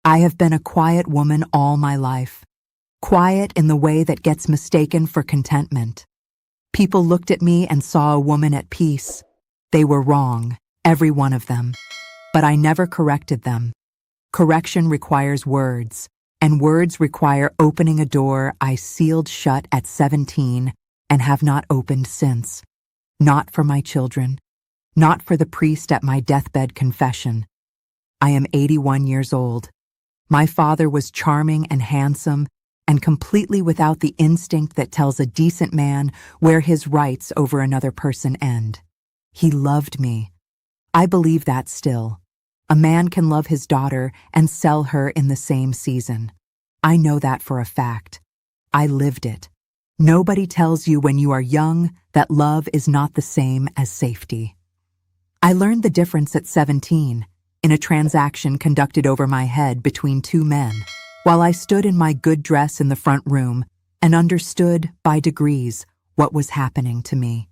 I have been a quiet woman all my life. Quiet in the way that gets mistaken for contentment. People looked at me and saw a woman at peace. They were wrong, every one of them. But I never corrected them. Correction requires words, and words require opening a door I sealed shut at 17 and have not opened since. Not for my children, not for the priest at my deathbed confession. I am 81 years old. My father was charming and handsome and completely without the instinct that tells a decent man where his rights over another person end. He loved me. I believe that still. A man can love his daughter and sell her in the same season. I know that for a fact. I lived it. Nobody tells you when you are young that love is not the same as safety. I learned the difference at 17 in a transaction conducted over my head between two men, while I stood in my good dress in the front room and understood, by degrees, what was happening to me.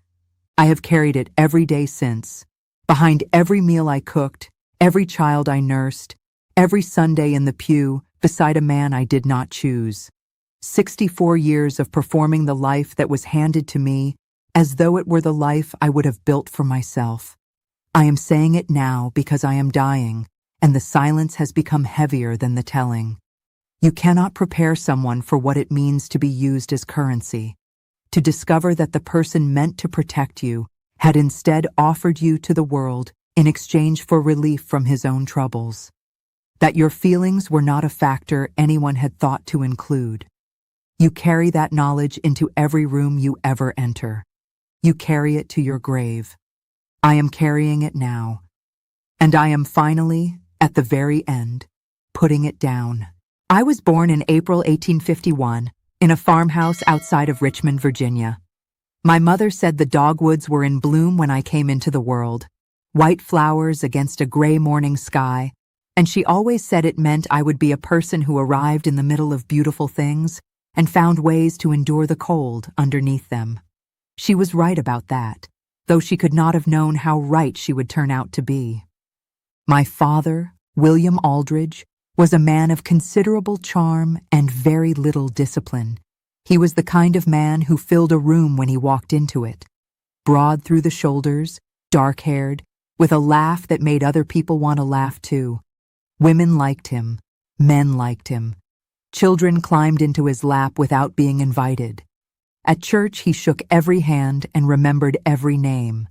I have carried it every day since, behind every meal I cooked, every child I nursed, every Sunday in the pew beside a man I did not choose. 64 years of performing the life that was handed to me as though it were the life I would have built for myself. I am saying it now because I am dying, and the silence has become heavier than the telling. You cannot prepare someone for what it means to be used as currency, to discover that the person meant to protect you had instead offered you to the world in exchange for relief from his own troubles, that your feelings were not a factor anyone had thought to include. You carry that knowledge into every room you ever enter. You carry it to your grave. I am carrying it now, and I am finally, at the very end, putting it down. I was born in April 1851 in a farmhouse outside of Richmond, Virginia. My mother said the dogwoods were in bloom when I came into the world, white flowers against a gray morning sky, and she always said it meant I would be a person who arrived in the middle of beautiful things and found ways to endure the cold underneath them. She was right about that, though she could not have known how right she would turn out to be. My father, William Aldridge, was a man of considerable charm and very little discipline. He was the kind of man who filled a room when he walked into it. Broad through the shoulders, dark-haired, with a laugh that made other people want to laugh too. Women liked him. Men liked him. Children climbed into his lap without being invited. At church, he shook every hand and remembered every name.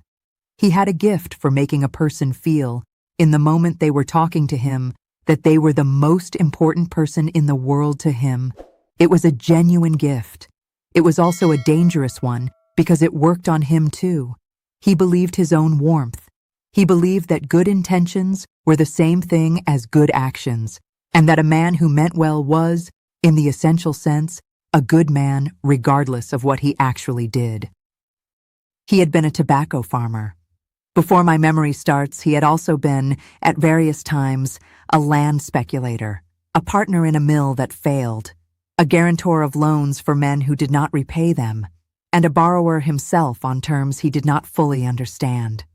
He had a gift for making a person feel, in the moment they were talking to him, that they were the most important person in the world to him. It was a genuine gift. It was also a dangerous one because it worked on him too. He believed his own warmth. He believed that good intentions were the same thing as good actions, and that a man who meant well was, in the essential sense, a good man regardless of what he actually did. He had been a tobacco farmer. Before my memory starts, he had also been, at various times, a land speculator, a partner in a mill that failed, a guarantor of loans for men who did not repay them, and a borrower himself on terms he did not fully understand.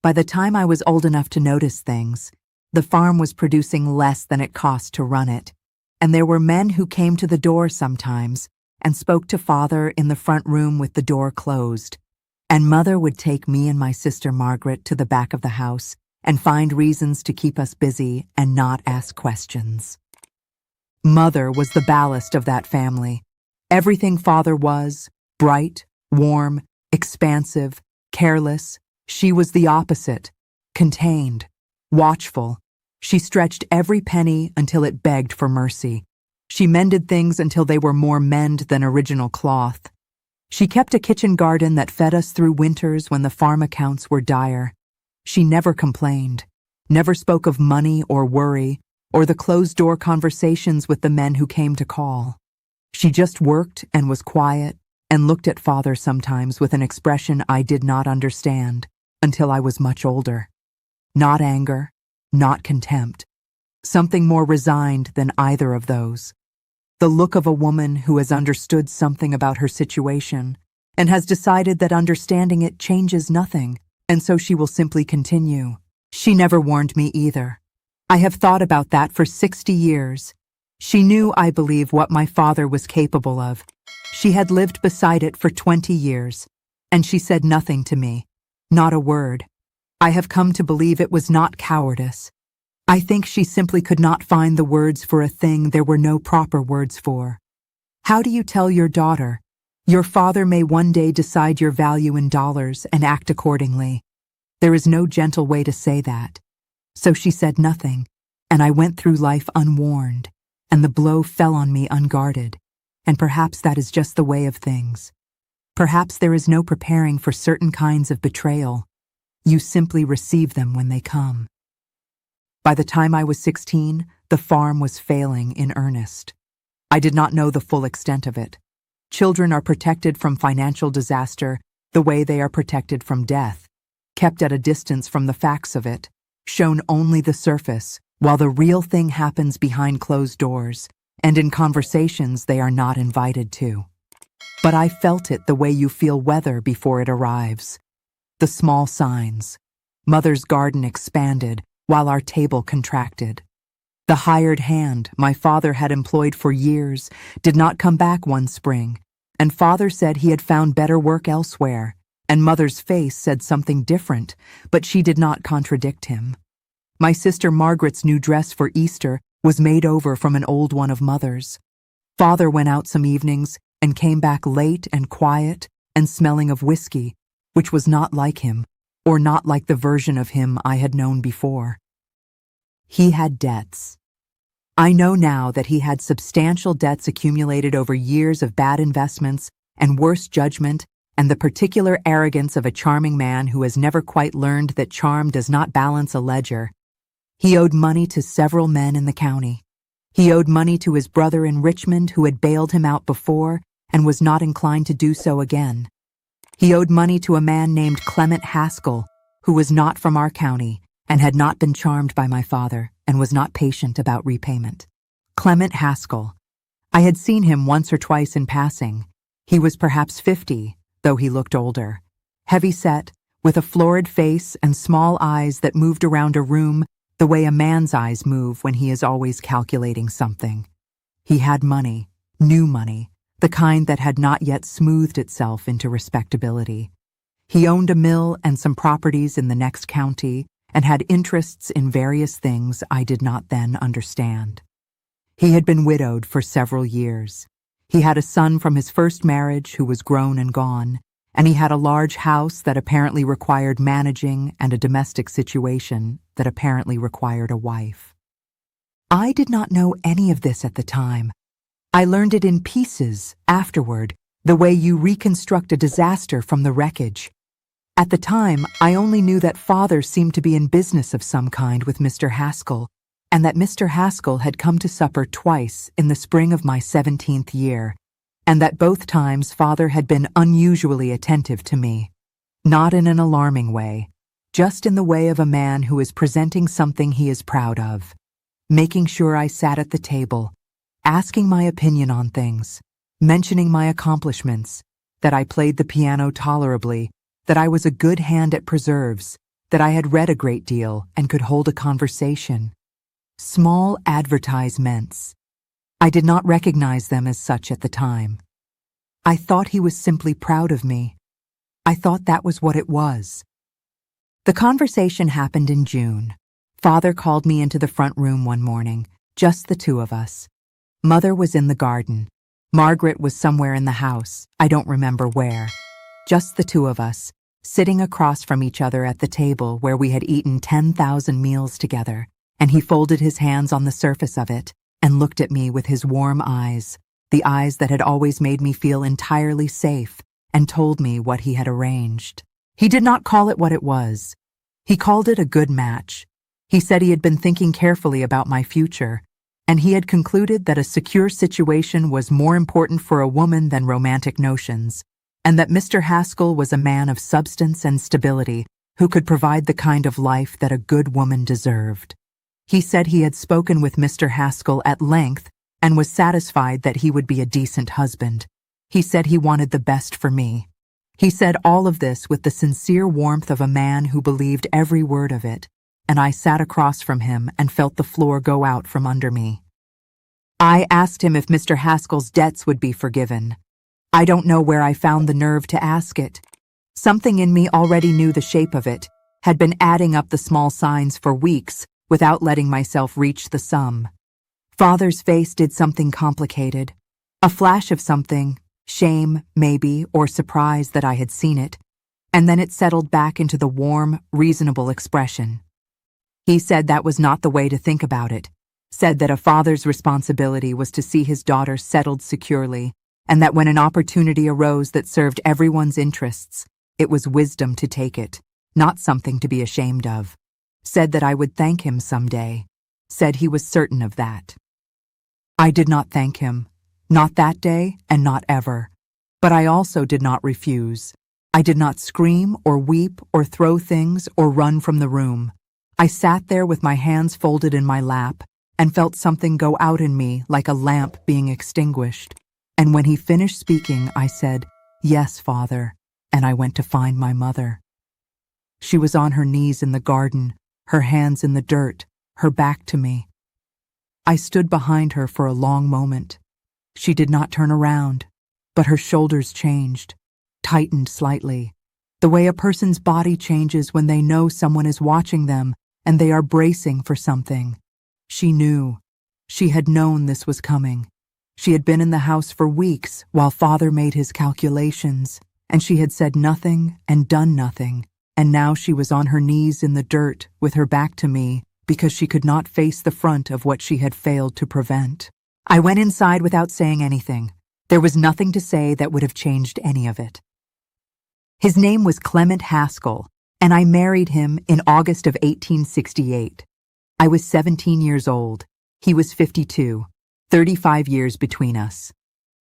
By the time I was old enough to notice things, the farm was producing less than it cost to run it, and there were men who came to the door sometimes and spoke to Father in the front room with the door closed, and Mother would take me and my sister Margaret to the back of the house and find reasons to keep us busy and not ask questions. Mother was the ballast of that family. Everything Father was, bright, warm, expansive, careless, she was the opposite, contained, watchful. She stretched every penny until it begged for mercy. She mended things until they were more mend than original cloth. She kept a kitchen garden that fed us through winters when the farm accounts were dire. She never complained, never spoke of money or worry, or the closed-door conversations with the men who came to call. She just worked and was quiet and looked at Father sometimes with an expression I did not understand until I was much older. Not anger, not contempt. Something more resigned than either of those. The look of a woman who has understood something about her situation and has decided that understanding it changes nothing, and so she will simply continue. She never warned me either. I have thought about that for 60 years. She knew, I believe, what my father was capable of. She had lived beside it for 20 years, and she said nothing to me, not a word. I have come to believe it was not cowardice. I think she simply could not find the words for a thing there were no proper words for. How do you tell your daughter? Your father may one day decide your value in dollars and act accordingly. There is no gentle way to say that. So she said nothing, and I went through life unwarned, and the blow fell on me unguarded, and perhaps that is just the way of things. Perhaps there is no preparing for certain kinds of betrayal. You simply receive them when they come. By the time I was 16, the farm was failing in earnest. I did not know the full extent of it. Children are protected from financial disaster the way they are protected from death, kept at a distance from the facts of it, shown only the surface, while the real thing happens behind closed doors, and in conversations they are not invited to. But I felt it the way you feel weather before it arrives. The small signs. Mother's garden expanded, while our table contracted. The hired hand my father had employed for years did not come back one spring, and father said he had found better work elsewhere, and mother's face said something different, but she did not contradict him. My sister Margaret's new dress for Easter was made over from an old one of mother's. Father went out some evenings and came back late and quiet and smelling of whiskey, which was not like him, or not like the version of him I had known before. He had debts. I know now that he had substantial debts accumulated over years of bad investments and worse judgment and the particular arrogance of a charming man who has never quite learned that charm does not balance a ledger. He owed money to several men in the county. He owed money to his brother in Richmond who had bailed him out before and was not inclined to do so again. He owed money to a man named Clement Haskell, who was not from our county and had not been charmed by my father and was not patient about repayment. Clement Haskell. I had seen him once or twice in passing. He was perhaps 50, though he looked older. Heavy-set, with a florid face and small eyes that moved around a room the way a man's eyes move when he is always calculating something. He had money, new money, the kind that had not yet smoothed itself into respectability. He owned a mill and some properties in the next county and had interests in various things I did not then understand. He had been widowed for several years. He had a son from his first marriage who was grown and gone, and he had a large house that apparently required managing and a domestic situation that apparently required a wife. I did not know any of this at the time. I learned it in pieces afterward, the way you reconstruct a disaster from the wreckage. At the time, I only knew that father seemed to be in business of some kind with Mr. Haskell, and that Mr. Haskell had come to supper twice in the spring of my 17th year, and that both times father had been unusually attentive to me. Not in an alarming way, just in the way of a man who is presenting something he is proud of, making sure I sat at the table, asking my opinion on things, mentioning my accomplishments, that I played the piano tolerably, that I was a good hand at preserves, that I had read a great deal and could hold a conversation. Small advertisements. I did not recognize them as such at the time. I thought he was simply proud of me. I thought that was what it was. The conversation happened in June. Father called me into the front room one morning, just the two of us. Mother was in the garden. Margaret was somewhere in the house, I don't remember where. Just the two of us, sitting across from each other at the table where we had eaten 10,000 meals together, and he folded his hands on the surface of it and looked at me with his warm eyes, the eyes that had always made me feel entirely safe, and told me what he had arranged. He did not call it what it was. He called it a good match. He said he had been thinking carefully about my future, and he had concluded that a secure situation was more important for a woman than romantic notions, and that Mr. Haskell was a man of substance and stability who could provide the kind of life that a good woman deserved. He said he had spoken with Mr. Haskell at length and was satisfied that he would be a decent husband. He said he wanted the best for me. He said all of this with the sincere warmth of a man who believed every word of it, and I sat across from him and felt the floor go out from under me. I asked him if Mr. Haskell's debts would be forgiven. I don't know where I found the nerve to ask it. Something in me already knew the shape of it, had been adding up the small signs for weeks without letting myself reach the sum. Father's face did something complicated. A flash of something, shame, maybe, or surprise that I had seen it, and then it settled back into the warm, reasonable expression. He said that was not the way to think about it, said that a father's responsibility was to see his daughter settled securely, and that when an opportunity arose that served everyone's interests, it was wisdom to take it, not something to be ashamed of. Said that I would thank him someday. Said he was certain of that. I did not thank him, not that day and not ever. But I also did not refuse. I did not scream or weep or throw things or run from the room. I sat there with my hands folded in my lap and felt something go out in me like a lamp being extinguished. And when he finished speaking, I said, "Yes, Father," and I went to find my mother. She was on her knees in the garden, her hands in the dirt, her back to me. I stood behind her for a long moment. She did not turn around, but her shoulders changed, tightened slightly, the way a person's body changes when they know someone is watching them and they are bracing for something. She knew. She had known this was coming. She had been in the house for weeks while Father made his calculations, and she had said nothing and done nothing, and now she was on her knees in the dirt with her back to me because she could not face the front of what she had failed to prevent. I went inside without saying anything. There was nothing to say that would have changed any of it. His name was Clement Haskell, and I married him in August of 1868. I was 17 years old. He was 52, 35 years between us.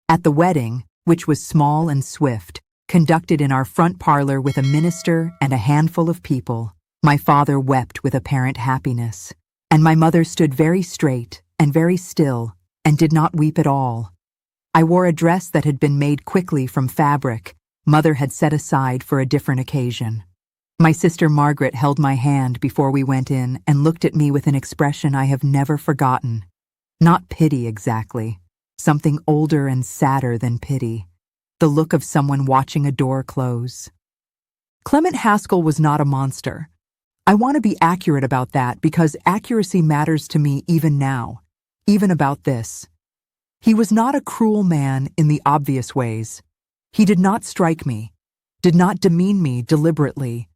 At the wedding, which was small and swift, conducted in our front parlor with a minister and a handful of people, my father wept with apparent happiness, and my mother stood very straight and very still and did not weep at all. I wore a dress that had been made quickly from fabric Mother had set aside for a different occasion. My sister Margaret held my hand before we went in and looked at me with an expression I have never forgotten. Not pity exactly, something older and sadder than pity. The look of someone watching a door close. Clement Haskell was not a monster. I want to be accurate about that because accuracy matters to me even now, even about this. He was not a cruel man in the obvious ways. He did not strike me, did not demean me deliberately,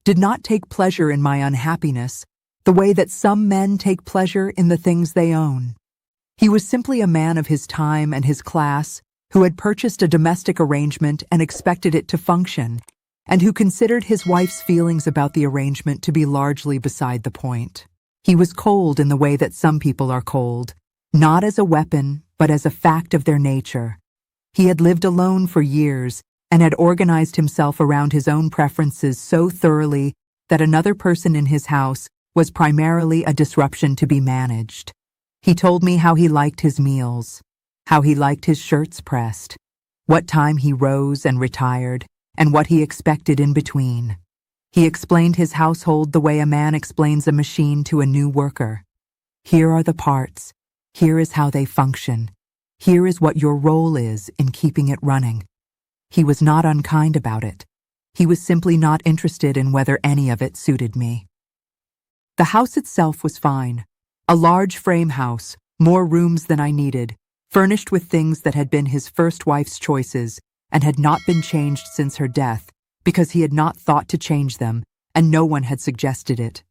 did not take pleasure in my unhappiness the way that some men take pleasure in the things they own. He was simply a man of his time and his class who had purchased a domestic arrangement and expected it to function, and who considered his wife's feelings about the arrangement to be largely beside the point. He was cold in the way that some people are cold, not as a weapon, but as a fact of their nature. He had lived alone for years and had organized himself around his own preferences so thoroughly that another person in his house was primarily a disruption to be managed. He told me how he liked his meals, how he liked his shirts pressed, what time he rose and retired, and what he expected in between. He explained his household the way a man explains a machine to a new worker. Here are the parts. Here is how they function. Here is what your role is in keeping it running. He was not unkind about it. He was simply not interested in whether any of it suited me. The house itself was fine. A large frame house, more rooms than I needed, furnished with things that had been his first wife's choices and had not been changed since her death because he had not thought to change them and no one had suggested it.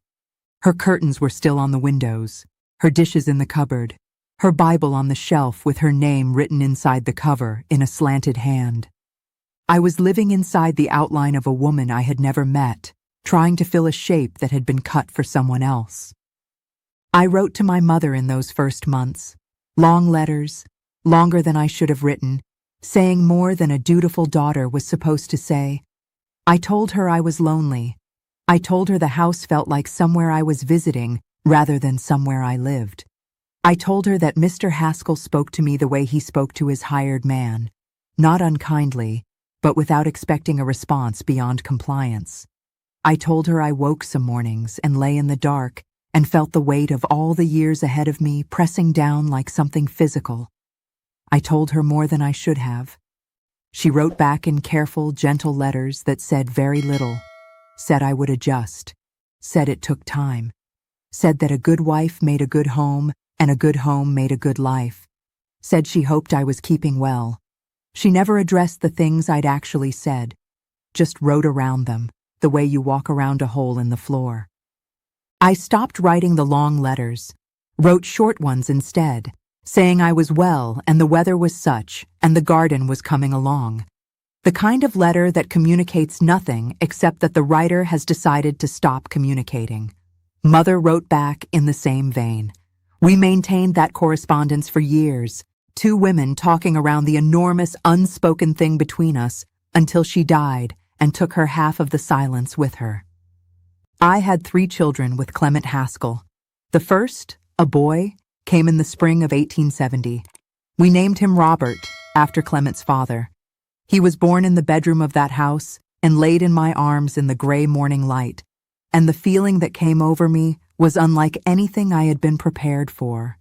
Her curtains were still on the windows, her dishes in the cupboard, her Bible on the shelf with her name written inside the cover in a slanted hand. I was living inside the outline of a woman I had never met, trying to fill a shape that had been cut for someone else. I wrote to my mother in those first months, long letters, longer than I should have written, saying more than a dutiful daughter was supposed to say. I told her I was lonely. I told her the house felt like somewhere I was visiting rather than somewhere I lived. I told her that Mr. Haskell spoke to me the way he spoke to his hired man, not unkindly, but without expecting a response beyond compliance. I told her I woke some mornings and lay in the dark and felt the weight of all the years ahead of me pressing down like something physical. I told her more than I should have. She wrote back in careful, gentle letters that said very little, said I would adjust, said it took time, said that a good wife made a good home and a good home made a good life, said she hoped I was keeping well. She never addressed the things I'd actually said, just wrote around them, the way you walk around a hole in the floor. I stopped writing the long letters, wrote short ones instead, saying I was well and the weather was such and the garden was coming along. The kind of letter that communicates nothing except that the writer has decided to stop communicating. Mother wrote back in the same vein. We maintained that correspondence for years, two women talking around the enormous unspoken thing between us until she died and took her half of the silence with her. I had 3 children with Clement Haskell. The first, a boy, came in the spring of 1870. We named him Robert, after Clement's father. He was born in the bedroom of that house and laid in my arms in the gray morning light, and the feeling that came over me was unlike anything I had been prepared for.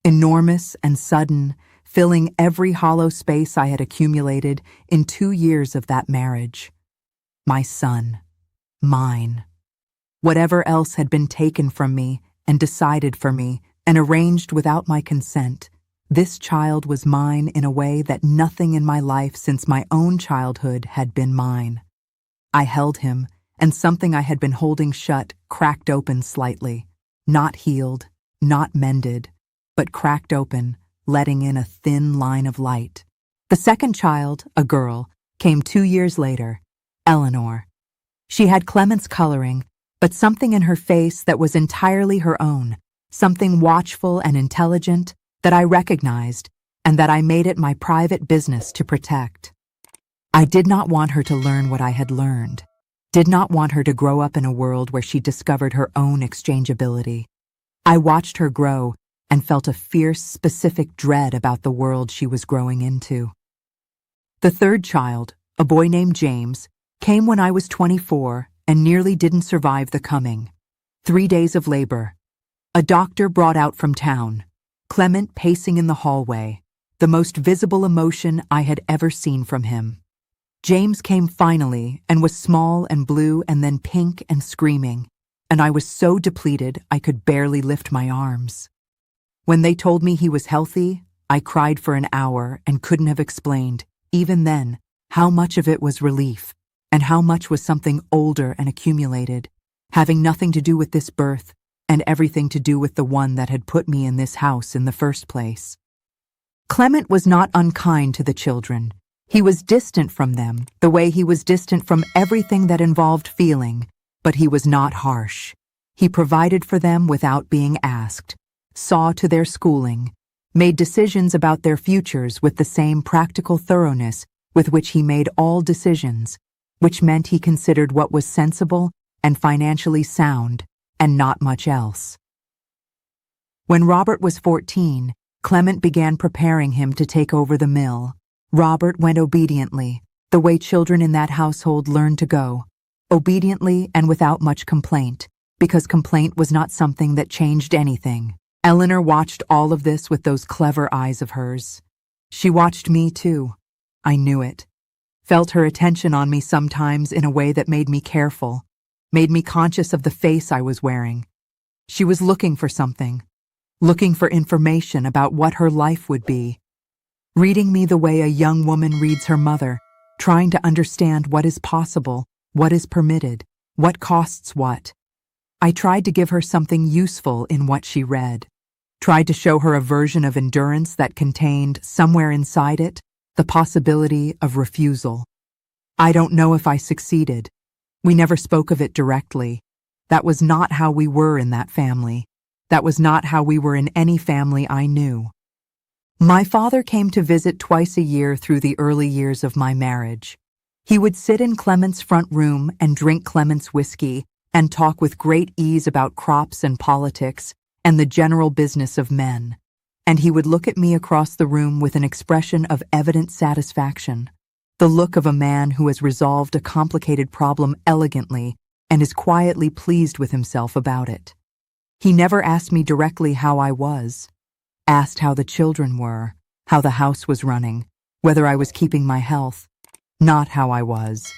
Enormous and sudden, filling every hollow space I had accumulated in 2 years of that marriage. My son. Mine. Whatever else had been taken from me and decided for me and arranged without my consent, this child was mine in a way that nothing in my life since my own childhood had been mine. I held him, and something I had been holding shut cracked open slightly, not healed, not mended, but cracked open, letting in a thin line of light. The second child, a girl, came 2 years later, Eleanor. She had Clement's coloring, but something in her face that was entirely her own, something watchful and intelligent that I recognized and that I made it my private business to protect. I did not want her to learn what I had learned, did not want her to grow up in a world where she discovered her own exchangeability. I watched her grow and felt a fierce, specific dread about the world she was growing into. The third child, a boy named James, came when I was 24 and nearly didn't survive the coming. 3 days of labor. A doctor brought out from town. Clement pacing in the hallway, the most visible emotion I had ever seen from him. James came finally and was small and blue and then pink and screaming, and I was so depleted I could barely lift my arms. When they told me he was healthy, I cried for an hour and couldn't have explained, even then, how much of it was relief and how much was something older and accumulated, having nothing to do with this birth and everything to do with the one that had put me in this house in the first place. Clement was not unkind to the children. He was distant from them, the way he was distant from everything that involved feeling, but he was not harsh. He provided for them without being asked, saw to their schooling, made decisions about their futures with the same practical thoroughness with which he made all decisions, which meant he considered what was sensible and financially sound, and not much else. When Robert was 14, Clement began preparing him to take over the mill. Robert went obediently, the way children in that household learned to go, obediently and without much complaint, because complaint was not something that changed anything. Eleanor watched all of this with those clever eyes of hers. She watched me too. I knew it. Felt her attention on me sometimes in a way that made me careful, made me conscious of the face I was wearing. She was looking for something, looking for information about what her life would be, reading me the way a young woman reads her mother, trying to understand what is possible, what is permitted, what costs what. I tried to give her something useful in what she read, tried to show her a version of endurance that contained, somewhere inside it, the possibility of refusal. I don't know if I succeeded. We never spoke of it directly. That was not how we were in that family. That was not how we were in any family I knew. My father came to visit twice a year through the early years of my marriage. He would sit in Clement's front room and drink Clement's whiskey and talk with great ease about crops and politics and the general business of men. And he would look at me across the room with an expression of evident satisfaction, the look of a man who has resolved a complicated problem elegantly and is quietly pleased with himself about it. He never asked me directly how I was, asked how the children were, how the house was running, whether I was keeping my health, not how I was.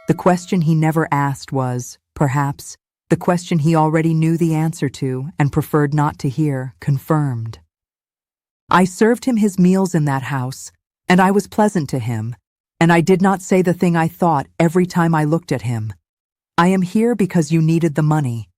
The question he never asked was, perhaps, the question he already knew the answer to and preferred not to hear, confirmed. I served him his meals in that house, and I was pleasant to him, and I did not say the thing I thought every time I looked at him. I am here because you needed the money.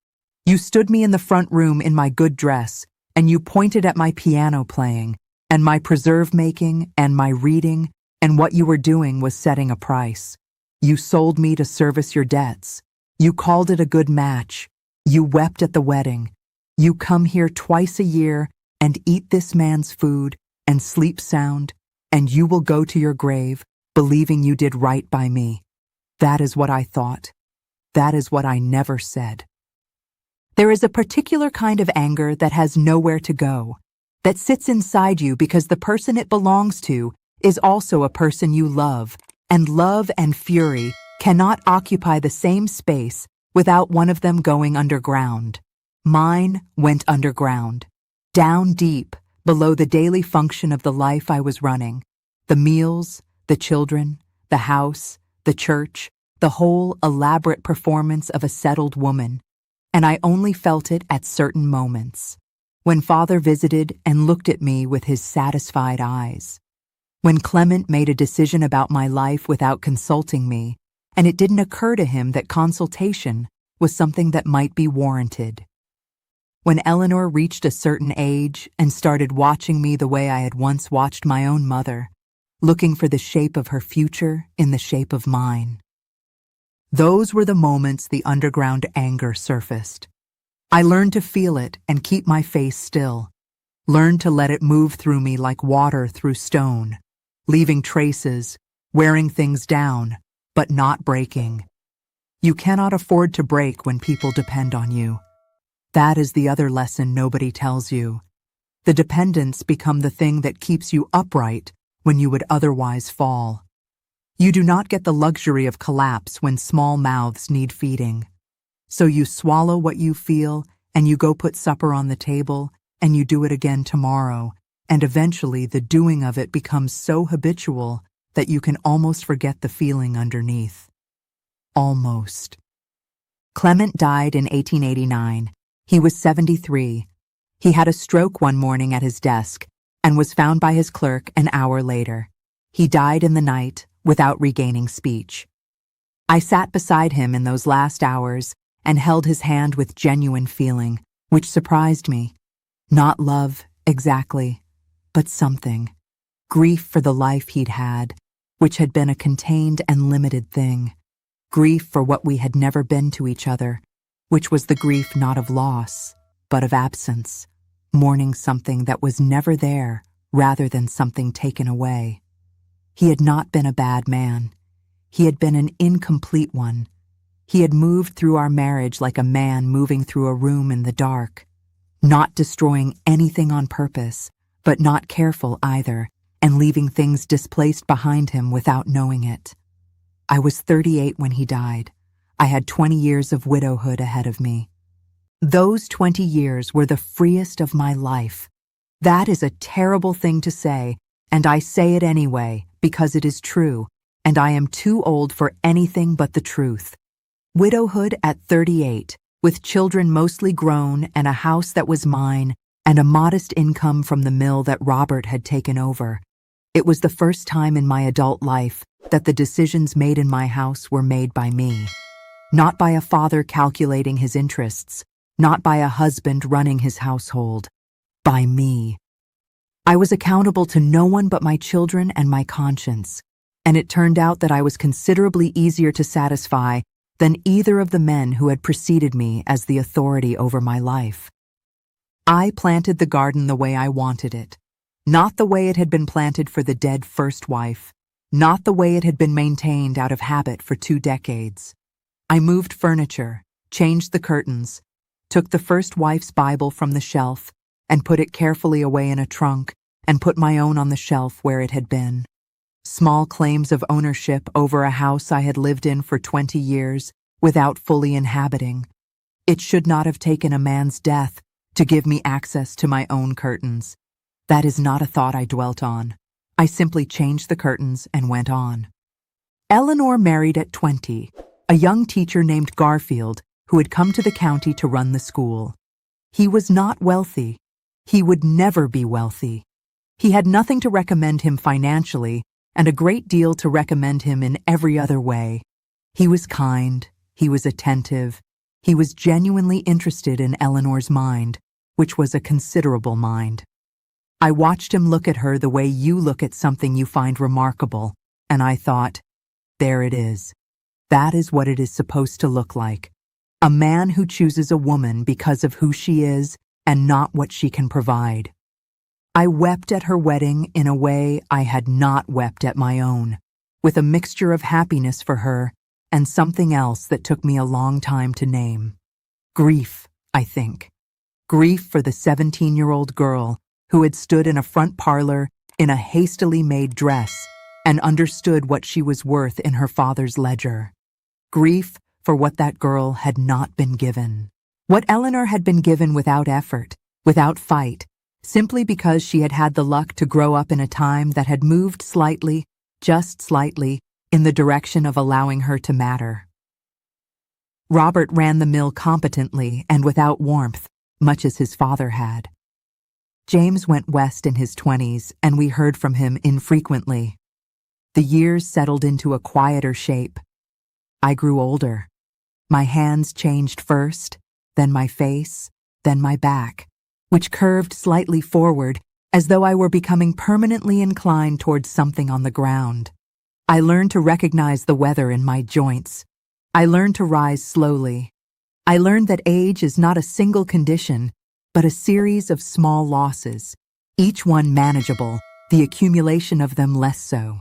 You stood me in the front room in my good dress, and you pointed at my piano playing, and my preserve making, and my reading, and what you were doing was setting a price. You sold me to service your debts. You called it a good match. You wept at the wedding. You come here twice a year and eat this man's food and sleep sound, and you will go to your grave believing you did right by me. That is what I thought. That is what I never said. There is a particular kind of anger that has nowhere to go, that sits inside you because the person it belongs to is also a person you love, and love and fury cannot occupy the same space without one of them going underground. Mine went underground, down deep, below the daily function of the life I was running, the meals, the children, the house, the church, the whole elaborate performance of a settled woman, and I only felt it at certain moments, when Father visited and looked at me with his satisfied eyes, when Clement made a decision about my life without consulting me, and it didn't occur to him that consultation was something that might be warranted, when Eleanor reached a certain age and started watching me the way I had once watched my own mother, looking for the shape of her future in the shape of mine. Those were the moments the underground anger surfaced. I learned to feel it and keep my face still, learned to let it move through me like water through stone, leaving traces, wearing things down, but not breaking. You cannot afford to break when people depend on you. That is the other lesson nobody tells you. The dependents become the thing that keeps you upright when you would otherwise fall. You do not get the luxury of collapse when small mouths need feeding. So you swallow what you feel, and you go put supper on the table, and you do it again tomorrow, and eventually the doing of it becomes so habitual that you can almost forget the feeling underneath. Almost. Clement died in 1889. He was 73. He had a stroke one morning at his desk and was found by his clerk an hour later. He died in the night without regaining speech. I sat beside him in those last hours and held his hand with genuine feeling, which surprised me. Not love, exactly, but something. Grief for the life he'd had, which had been a contained and limited thing. Grief for what we had never been to each other, which was the grief not of loss, but of absence, mourning something that was never there rather than something taken away. He had not been a bad man. He had been an incomplete one. He had moved through our marriage like a man moving through a room in the dark, not destroying anything on purpose, but not careful either, and leaving things displaced behind him without knowing it. I was 38 when he died. I had 20 years of widowhood ahead of me. Those 20 years were the freest of my life. That is a terrible thing to say, and I say it anyway, because it is true, and I am too old for anything but the truth. Widowhood at 38, with children mostly grown and a house that was mine, and a modest income from the mill that Robert had taken over. It was the first time in my adult life that the decisions made in my house were made by me. Not by a father calculating his interests, not by a husband running his household. By me. I was accountable to no one but my children and my conscience, and it turned out that I was considerably easier to satisfy than either of the men who had preceded me as the authority over my life. I planted the garden the way I wanted it, not the way it had been planted for the dead first wife, not the way it had been maintained out of habit for 2 decades. I moved furniture, changed the curtains, took the first wife's Bible from the shelf and put it carefully away in a trunk and put my own on the shelf where it had been. Small claims of ownership over a house I had lived in for 20 years without fully inhabiting. It should not have taken a man's death to give me access to my own curtains. That is not a thought I dwelt on. I simply changed the curtains and went on. Eleanor married at 20, a young teacher named Garfield who had come to the county to run the school. He was not wealthy. He would never be wealthy. He had nothing to recommend him financially and a great deal to recommend him in every other way. He was kind. He was attentive. He was genuinely interested in Eleanor's mind, which was a considerable mind. I watched him look at her the way you look at something you find remarkable, and I thought, there it is. That is what it is supposed to look like. A man who chooses a woman because of who she is and not what she can provide. I wept at her wedding in a way I had not wept at my own, with a mixture of happiness for her and something else that took me a long time to name. Grief, I think. Grief for the 17-year-old girl who had stood in a front parlor in a hastily made dress and understood what she was worth in her father's ledger. Grief for what that girl had not been given. What Eleanor had been given without effort, without fight, simply because she had had the luck to grow up in a time that had moved slightly, just slightly, in the direction of allowing her to matter. Robert ran the mill competently and without warmth, much as his father had. James went west in his 20s, and we heard from him infrequently. The years settled into a quieter shape. I grew older. My hands changed first, then my face, then my back, which curved slightly forward, as though I were becoming permanently inclined towards something on the ground. I learned to recognize the weather in my joints. I learned to rise slowly. I learned that age is not a single condition, but a series of small losses, each one manageable, the accumulation of them less so.